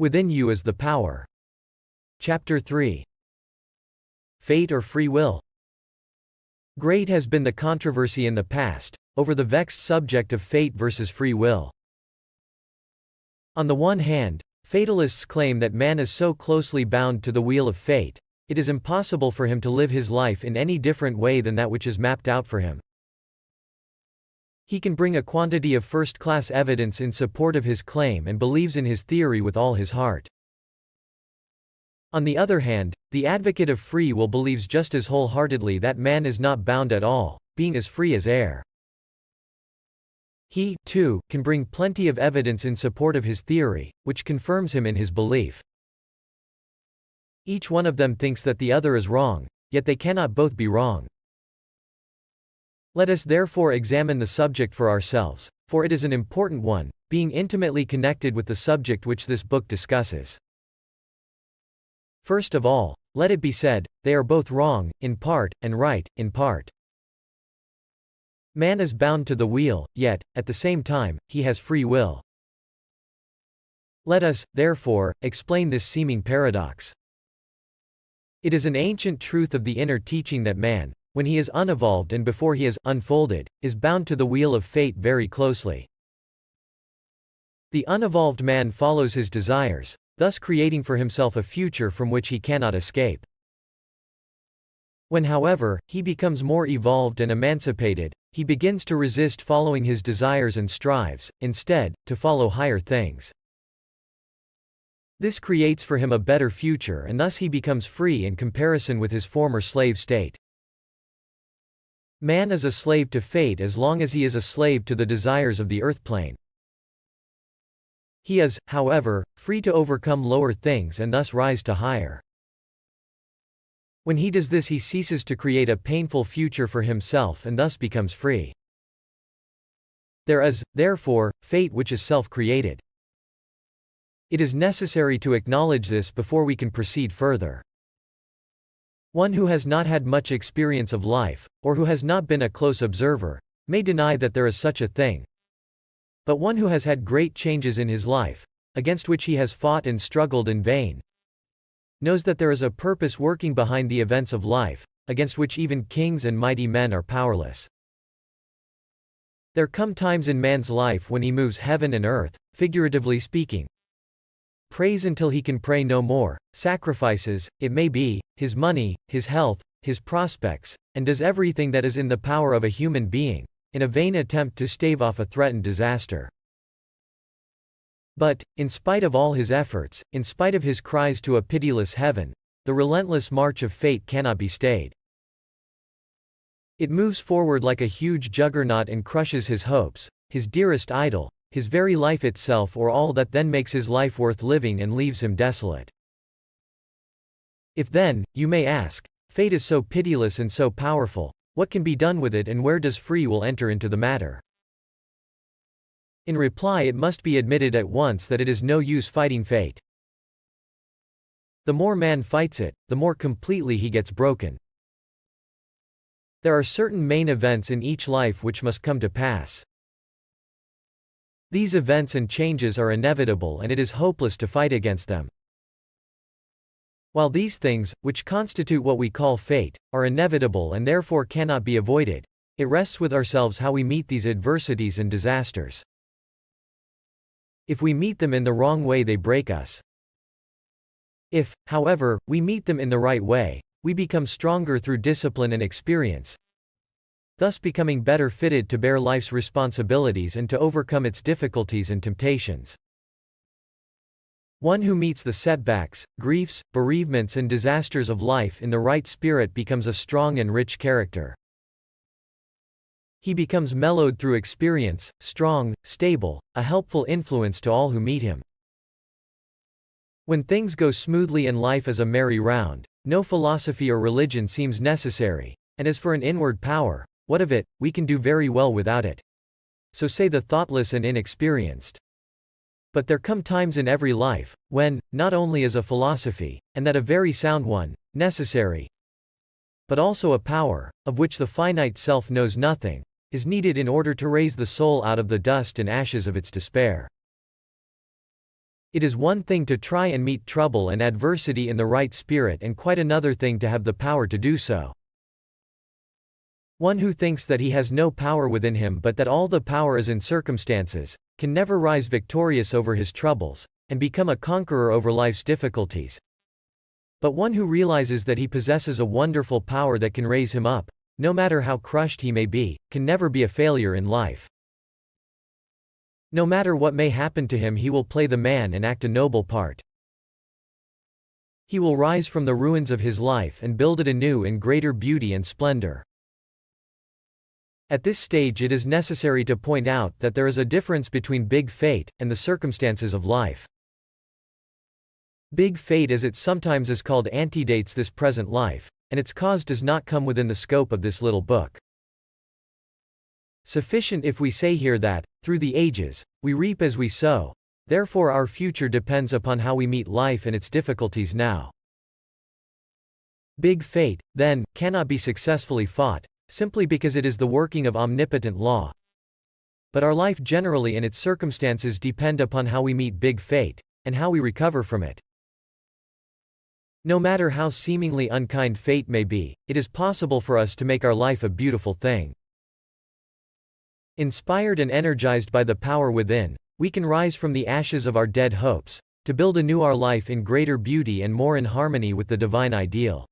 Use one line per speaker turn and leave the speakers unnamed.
Within you is the power. Chapter 3. Fate or free will? Great has been the controversy in the past, over the vexed subject of fate versus free will. On the one hand, fatalists claim that man is so closely bound to the wheel of fate, it is impossible for him to live his life in any different way than that which is mapped out for him. He can bring a quantity of first-class evidence in support of his claim and believes in his theory with all his heart. On the other hand, the advocate of free will believes just as wholeheartedly that man is not bound at all, being as free as air. He, too, can bring plenty of evidence in support of his theory, which confirms him in his belief. Each one of them thinks that the other is wrong, yet they cannot both be wrong. Let us therefore examine the subject for ourselves, for it is an important one, being intimately connected with the subject which this book discusses. First of all, let it be said, they are both wrong, in part, and right, in part. Man is bound to the wheel, yet, at the same time, he has free will. Let us, therefore, explain this seeming paradox. It is an ancient truth of the inner teaching that man, when he is unevolved and before he is unfolded, is bound to the wheel of fate very closely. The unevolved man follows his desires, thus creating for himself a future from which he cannot escape. When, however, he becomes more evolved and emancipated, he begins to resist following his desires and strives, instead, to follow higher things. This creates for him a better future and thus he becomes free in comparison with his former slave state. Man is a slave to fate as long as he is a slave to the desires of the earth plane. He is, however, free to overcome lower things and thus rise to higher. When he does this, he ceases to create a painful future for himself and thus becomes free. There is, therefore, fate which is self-created. It is necessary to acknowledge this before we can proceed further. One who has not had much experience of life, or who has not been a close observer, may deny that there is such a thing. But one who has had great changes in his life, against which he has fought and struggled in vain, knows that there is a purpose working behind the events of life, against which even kings and mighty men are powerless. There come times in man's life when he moves heaven and earth, figuratively speaking. Prays until he can pray no more, sacrifices, it may be, his money, his health, his prospects, and does everything that is in the power of a human being, in a vain attempt to stave off a threatened disaster. But, in spite of all his efforts, in spite of his cries to a pitiless heaven, the relentless march of fate cannot be stayed. It moves forward like a huge juggernaut and crushes his hopes, his dearest idol, his very life itself, or all that then makes his life worth living, and leaves him desolate. If then, you may ask, fate is so pitiless and so powerful, what can be done with it and where does free will enter into the matter? In reply, it must be admitted at once that it is no use fighting fate. The more man fights it, the more completely he gets broken. There are certain main events in each life which must come to pass. These events and changes are inevitable and it is hopeless to fight against them. While these things, which constitute what we call fate, are inevitable and therefore cannot be avoided, it rests with ourselves how we meet these adversities and disasters. If we meet them in the wrong way, they break us. If, however, we meet them in the right way, we become stronger through discipline and experience, thus becoming better fitted to bear life's responsibilities and to overcome its difficulties and temptations. One who meets the setbacks, griefs, bereavements and disasters of life in the right spirit becomes a strong and rich character. He becomes mellowed through experience, strong, stable, a helpful influence to all who meet him. When things go smoothly and life is a merry round, no philosophy or religion seems necessary, and as for an inward power, what of it? We can do very well without it. So say the thoughtless and inexperienced. But there come times in every life, when, not only is a philosophy, and that a very sound one, necessary, but also a power, of which the finite self knows nothing, is needed in order to raise the soul out of the dust and ashes of its despair. It is one thing to try and meet trouble and adversity in the right spirit and quite another thing to have the power to do so. One who thinks that he has no power within him but that all the power is in circumstances, can never rise victorious over his troubles, and become a conqueror over life's difficulties. But one who realizes that he possesses a wonderful power that can raise him up, no matter how crushed he may be, can never be a failure in life. No matter what may happen to him, he will play the man and act a noble part. He will rise from the ruins of his life and build it anew in greater beauty and splendor. At this stage it is necessary to point out that there is a difference between big fate and the circumstances of life. Big fate, as it sometimes is called, antedates this present life, and its cause does not come within the scope of this little book. Sufficient if we say here that, through the ages, we reap as we sow, therefore our future depends upon how we meet life and its difficulties now. Big fate, then, cannot be successfully fought, simply because it is the working of omnipotent law. But our life generally and its circumstances depend upon how we meet big fate, and how we recover from it. No matter how seemingly unkind fate may be, it is possible for us to make our life a beautiful thing. Inspired and energized by the power within, we can rise from the ashes of our dead hopes, to build anew our life in greater beauty and more in harmony with the divine ideal.